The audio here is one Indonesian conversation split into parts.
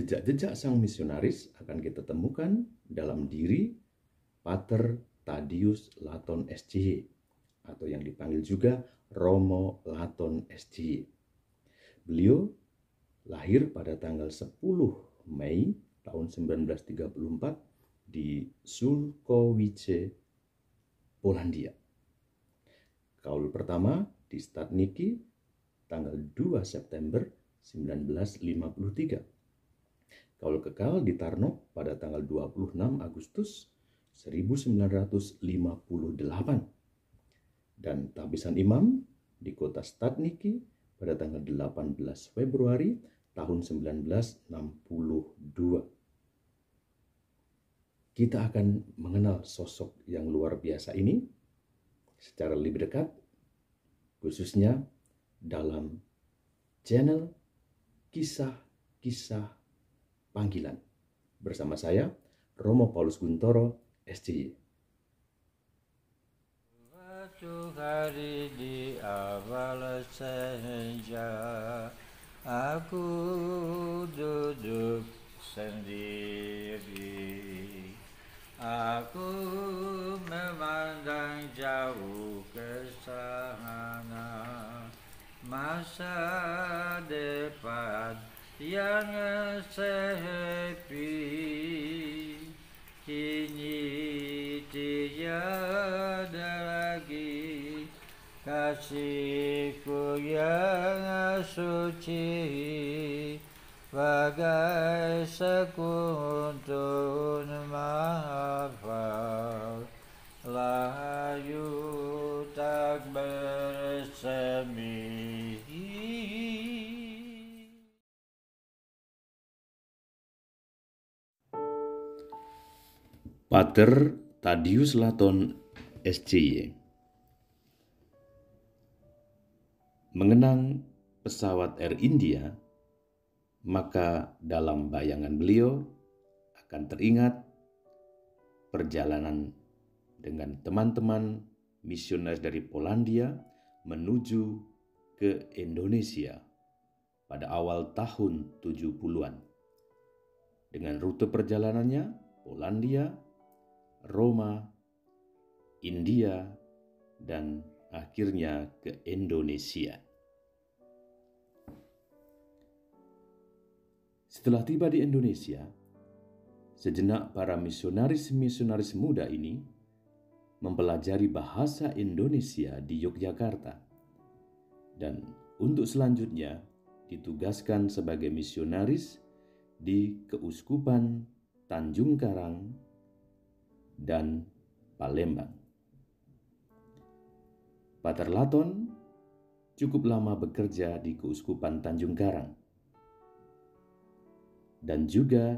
Jejak-jejak sang misionaris akan kita temukan dalam diri Pater Thaddeus Laton SCY atau yang dipanggil juga Romo Laton SCY. Beliau lahir pada tanggal 10 Mei tahun 1934 di Sulkowice, Polandia. Kaul pertama di Stadniki tanggal 2 September 1953. Kaul kekal di Tarnów pada tanggal 26 Agustus 1958. Dan tabisan imam di kota Stadniki pada tanggal 18 Februari tahun 1962. Kita akan mengenal sosok yang luar biasa ini secara lebih dekat, khususnya dalam channel Kisah-Kisah Panggilan. Bersama saya, Romo Paulus Guntoro, SCY. Suatu hari di awal senja, aku duduk sendiri. Aku memandang jauh ke sana, masa depan yang sepi. Kini tiada lagi kasihku yang suci, bagai sekuntun hafal, layu tak bersemi. Pater Thaddeus Laton SCY mengenang pesawat Air India, maka dalam bayangan beliau akan teringat perjalanan dengan teman-teman misionaris dari Polandia menuju ke Indonesia pada awal tahun 70-an. Dengan rute perjalanannya Polandia, Roma, India, dan akhirnya ke Indonesia. Setelah tiba di Indonesia, sejenak para misionaris-misionaris muda ini mempelajari bahasa Indonesia di Yogyakarta, dan untuk selanjutnya ditugaskan sebagai misionaris di Keuskupan Tanjung Karang dan Palembang. Pater Laton cukup lama bekerja di Keuskupan Tanjung Karang dan juga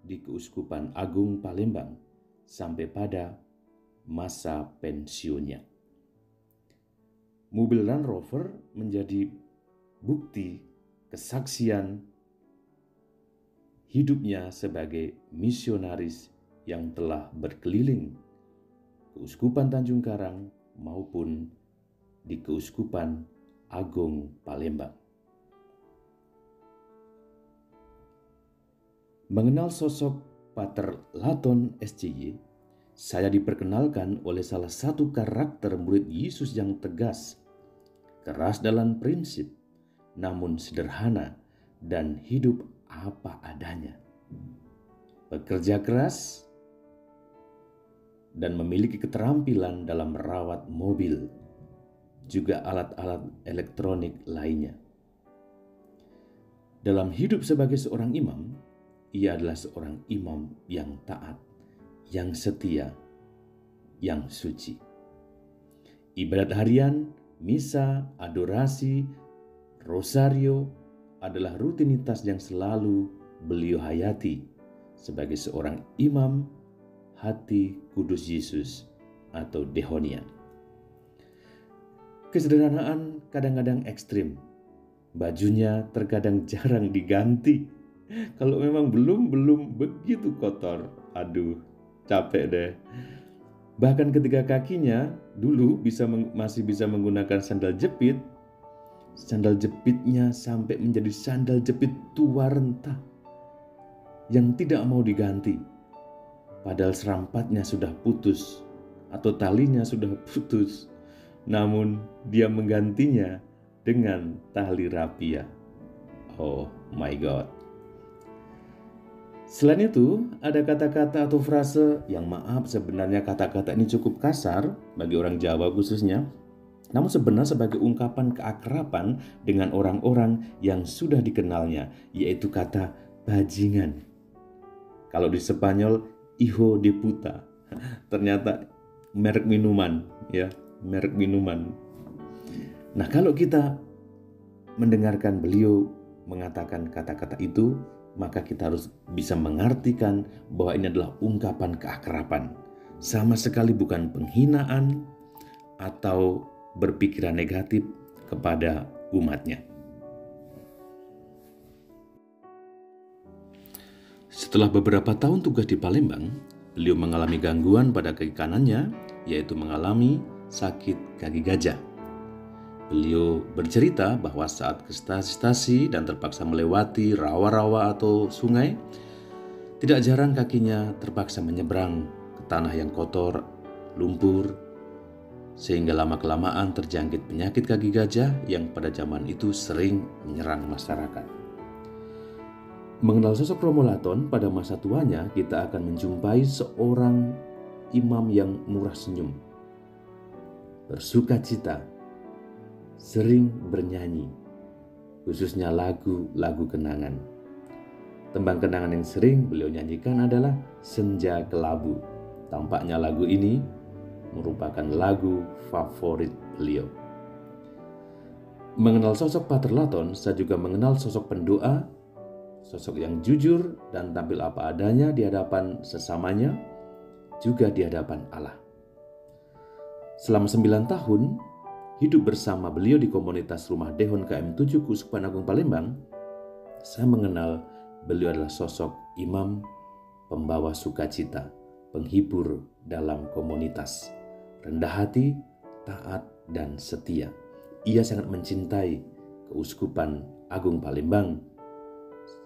di Keuskupan Agung Palembang sampai pada masa pensiunnya. Mobil Land Rover menjadi bukti kesaksian hidupnya sebagai misionaris yang telah berkeliling Keuskupan Tanjung Karang maupun di Keuskupan Agung Palembang. Mengenal sosok Pater Laton SCY, saya diperkenalkan oleh salah satu karakter murid Yesus yang tegas, keras dalam prinsip, namun sederhana dan hidup apa adanya. Bekerja keras dan memiliki keterampilan dalam merawat mobil, juga alat-alat elektronik lainnya. Dalam hidup sebagai seorang imam, ia adalah seorang imam yang taat, yang setia, yang suci. Ibadat harian, misa, adorasi, rosario adalah rutinitas yang selalu beliau hayati sebagai seorang imam hati kudus Yesus atau Dehonia. Kesederhanaan kadang-kadang ekstrim. Bajunya terkadang jarang diganti. Kalau memang belum begitu kotor, aduh, capek deh. Bahkan ketika kakinya dulu masih bisa menggunakan sandal jepit, sandal jepitnya sampai menjadi sandal jepit tua renta. yang tidak mau diganti. Padahal serampatnya sudah putus atau talinya sudah putus, namun dia menggantinya dengan tali rapia. Oh my God. Selain itu, ada kata-kata atau frase yang maaf sebenarnya kata-kata ini cukup kasar bagi orang Jawa khususnya, namun sebenarnya sebagai ungkapan keakraban dengan orang-orang yang sudah dikenalnya, yaitu kata bajingan. Kalau di Spanyol, hijo de puta. Ternyata merek minuman, ya, merek minuman. Nah, kalau kita mendengarkan beliau mengatakan kata-kata itu, maka kita harus bisa mengartikan bahwa ini adalah ungkapan keakraban. Sama sekali bukan penghinaan atau berpikiran negatif kepada umatnya. Setelah beberapa tahun tugas di Palembang, beliau mengalami gangguan pada kaki kanannya, yaitu mengalami sakit kaki gajah. Beliau bercerita bahwa saat ke stasi dan terpaksa melewati rawa-rawa atau sungai, tidak jarang kakinya terpaksa menyeberang ke tanah yang kotor, lumpur, sehingga lama-kelamaan terjangkit penyakit kaki gajah yang pada zaman itu sering menyerang masyarakat. Mengenal sosok Romo Laton pada masa tuanya, kita akan menjumpai seorang imam yang murah senyum, bersuka cita, sering bernyanyi, khususnya lagu-lagu kenangan. Tembang kenangan yang sering beliau nyanyikan adalah Senja Kelabu. Tampaknya lagu ini merupakan lagu favorit beliau. Mengenal sosok Pater Laton, saya juga mengenal sosok pendoa, sosok yang jujur dan tampil apa adanya di hadapan sesamanya, juga di hadapan Allah. Selama 9 tahun, hidup bersama beliau di komunitas Rumah Dehon KM7 Keuskupan Agung Palembang, saya mengenal beliau adalah sosok imam pembawa sukacita, penghibur dalam komunitas, rendah hati, taat, dan setia. Ia sangat mencintai Keuskupan Agung Palembang.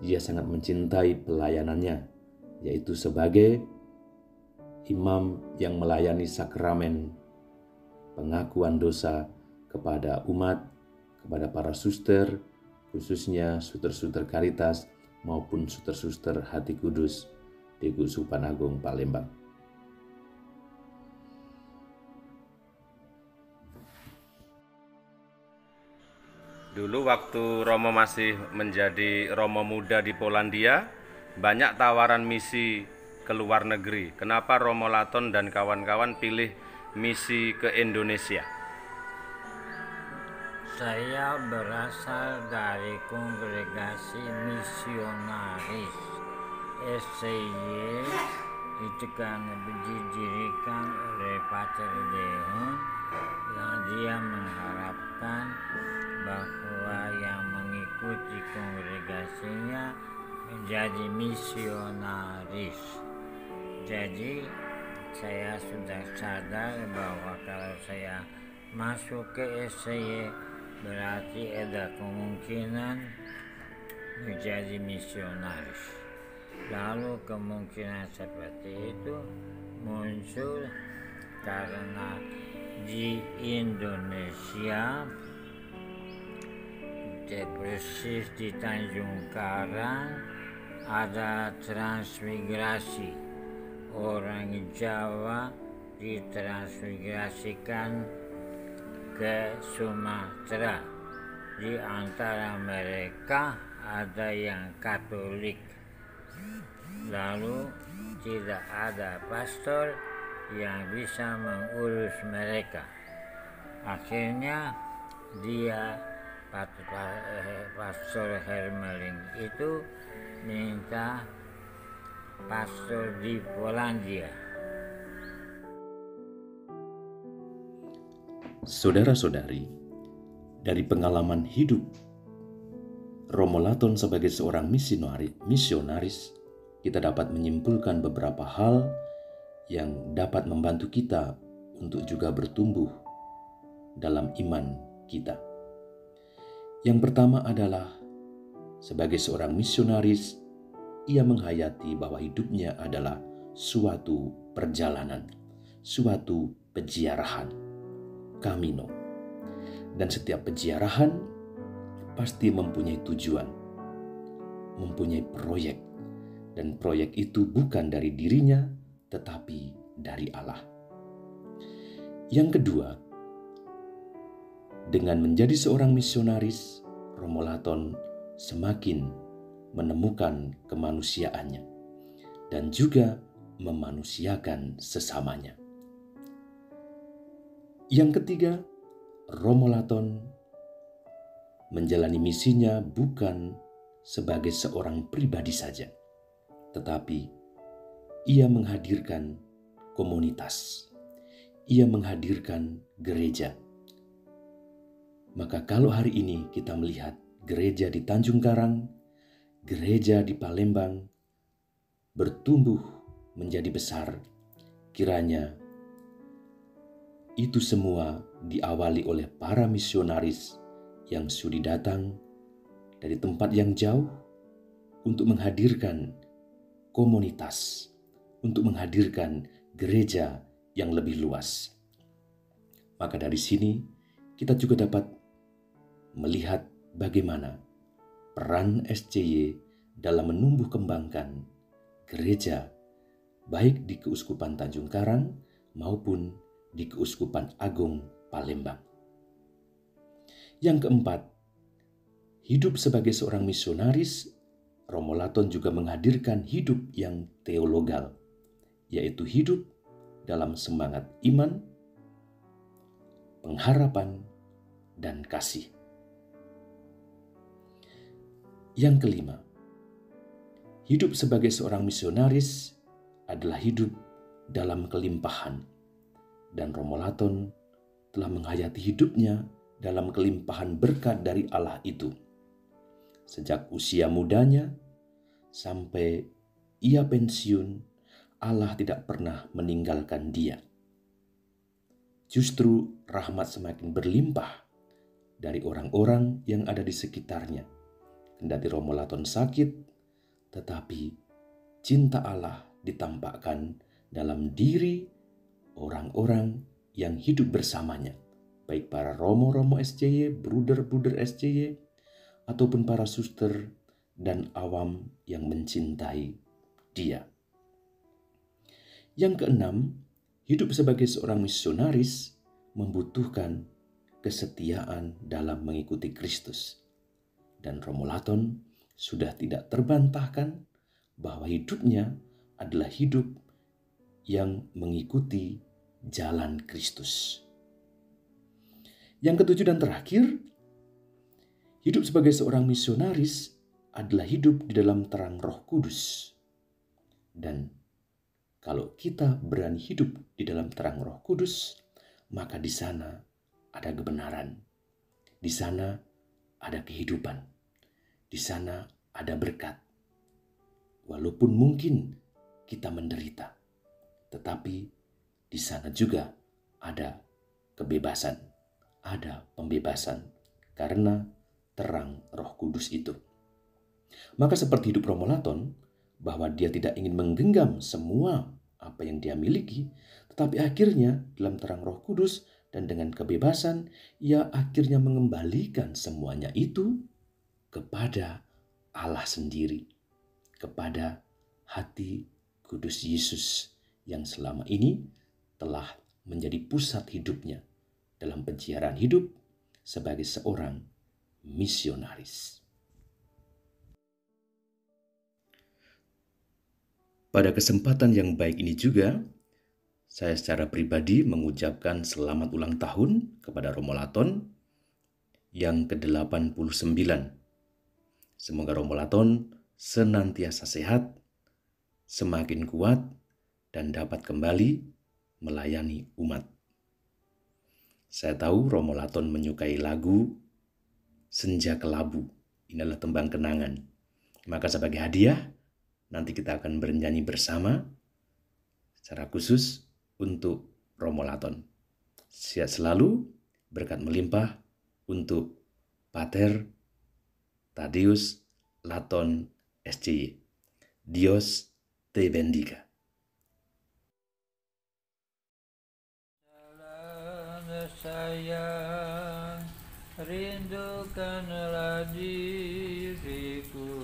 Ia sangat mencintai pelayanannya, yaitu sebagai imam yang melayani sakramen pengakuan dosa kepada umat, kepada para suster, khususnya suster-suster Karitas maupun suster-suster Hati Kudus di Keuskupan Agung Palembang. Dulu waktu Romo masih menjadi Romo muda di Polandia, banyak tawaran misi ke luar negeri. Kenapa Romo Laton dan kawan-kawan pilih misi ke Indonesia? Saya berasal dari kongregasi misionaris SCY. Itu kan didirikan oleh Pater Dehon, yang dia mengharapkan bahwa yang mengikuti kongregasinya menjadi misionaris. Jadi saya sudah sadar bahwa kalau saya masuk ke SCY berarti ada kemungkinan menjadi misionaris. Lalu kemungkinan seperti itu muncul karena di Indonesia, persis di Tanjung Karang, ada transmigrasi. Orang Jawa ditransmigrasikan ke Sumatera. Di antara mereka ada yang Katolik. Lalu tidak ada pastor yang bisa mengurus mereka. Akhirnya dia, Pastor Hermeling itu minta pastor di Polandia. Saudara-saudari, dari pengalaman hidup Romo Laton sebagai seorang misionaris, kita dapat menyimpulkan beberapa hal yang dapat membantu kita untuk juga bertumbuh dalam iman kita. Yang pertama adalah, sebagai seorang misionaris, ia menghayati bahwa hidupnya adalah suatu perjalanan, suatu peziarahan, kamino. Dan setiap peziarahan pasti mempunyai tujuan, mempunyai proyek. Dan proyek itu bukan dari dirinya, tetapi dari Allah. Yang kedua, dengan menjadi seorang misionaris, Romo Laton semakin menemukan kemanusiaannya dan juga memanusiakan sesamanya. Yang ketiga, Romo Laton menjalani misinya bukan sebagai seorang pribadi saja, tetapi ia menghadirkan komunitas, ia menghadirkan gereja. Maka kalau hari ini kita melihat gereja di Tanjung Karang, gereja di Palembang bertumbuh menjadi besar, kiranya itu semua diawali oleh para misionaris yang sudi datang dari tempat yang jauh untuk menghadirkan komunitas, untuk menghadirkan gereja yang lebih luas. Maka dari sini kita juga dapat melihat bagaimana peran SCY dalam menumbuh kembangkan gereja baik di Keuskupan Tanjung Karang maupun di Keuskupan Agung Palembang. Yang keempat, hidup sebagai seorang misionaris, Romo Laton juga menghadirkan hidup yang teologal, yaitu hidup dalam semangat iman, pengharapan, dan kasih. Yang kelima, hidup sebagai seorang misionaris adalah hidup dalam kelimpahan. Dan Romo Laton telah menghayati hidupnya dalam kelimpahan berkat dari Allah itu. Sejak usia mudanya sampai ia pensiun, Allah tidak pernah meninggalkan dia. Justru rahmat semakin berlimpah dari orang-orang yang ada di sekitarnya. Kendati Romo Laton sakit, tetapi cinta Allah ditampakkan dalam diri orang-orang yang hidup bersamanya, baik para romo-romo SCY, bruder-bruder SCY, ataupun para suster dan awam yang mencintai dia. Yang keenam, hidup sebagai seorang misionaris membutuhkan kesetiaan dalam mengikuti Kristus. Dan Romo Laton sudah tidak terbantahkan bahwa hidupnya adalah hidup yang mengikuti jalan Kristus. Yang ketujuh dan terakhir, hidup sebagai seorang misionaris adalah hidup di dalam terang Roh Kudus. Dan kalau kita berani hidup di dalam terang Roh Kudus, maka di sana ada kebenaran, di sana ada kehidupan, di sana ada berkat. Walaupun mungkin kita menderita, tetapi di sana juga ada kebebasan, ada pembebasan karena terang Roh Kudus itu. Maka seperti hidup Romo Laton, bahwa dia tidak ingin menggenggam semua apa yang dia miliki, tetapi akhirnya dalam terang Roh Kudus dan dengan kebebasan, ia akhirnya mengembalikan semuanya itu kepada Allah sendiri, kepada hati kudus Yesus yang selama ini telah menjadi pusat hidupnya dalam peziarahan hidup sebagai seorang misionaris. Pada kesempatan yang baik ini juga, saya secara pribadi mengucapkan selamat ulang tahun kepada Romo Laton yang ke-89. Semoga Romo Laton senantiasa sehat, semakin kuat, dan dapat kembali melayani umat. Saya tahu Romo Laton menyukai lagu Senja Kelabu. Ini adalah tembang kenangan. Maka sebagai hadiah, nanti kita akan bernyanyi bersama secara khusus untuk Romo Laton. Sehat selalu, berkat melimpah untuk Pater Tadeus Laton SCY. Dios te bendiga. Sayang, rindukanlah diriku,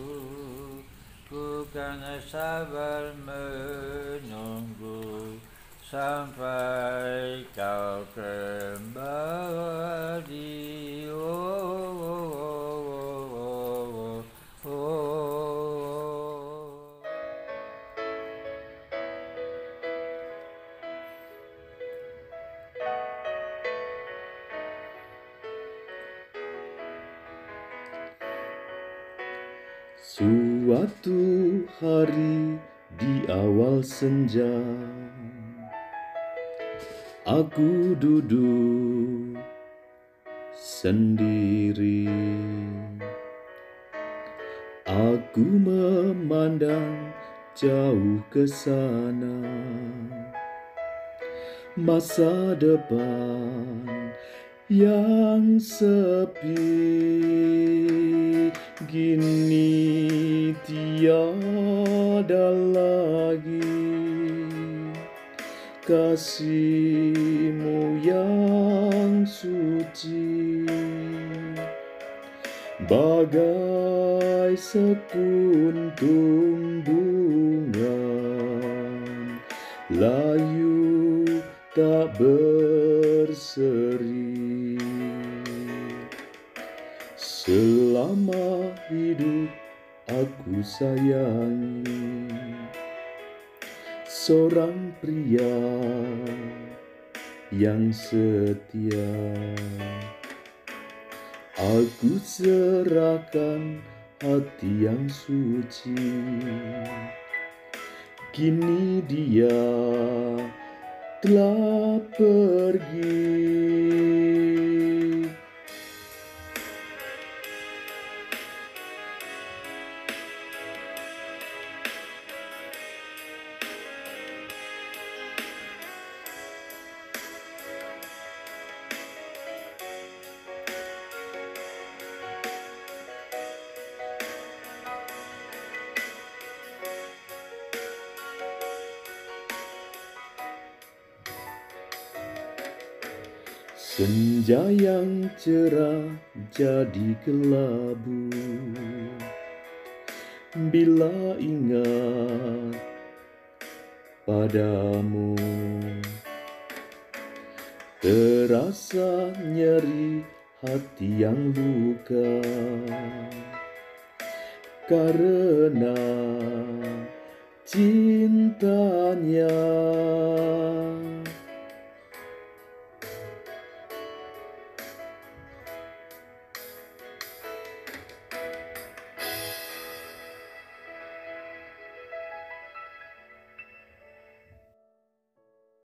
ku kan sabar menunggu sampai kau kembali. Oh, oh, oh, oh, oh. Suatu hari di awal senja, aku duduk sendiri. Aku memandang jauh ke sana, masa depan yang sepi. Kini tiada lagi kasih-Mu yang suci, bagai sekuntum bunga layu tak berseri. Selama hidup aku sayangi seorang pria yang setia. Aku serahkan hati yang suci, kini dia telah pergi. Senja yang cerah jadi kelabu bila ingat padamu. Terasa nyeri hati yang luka karena cintanya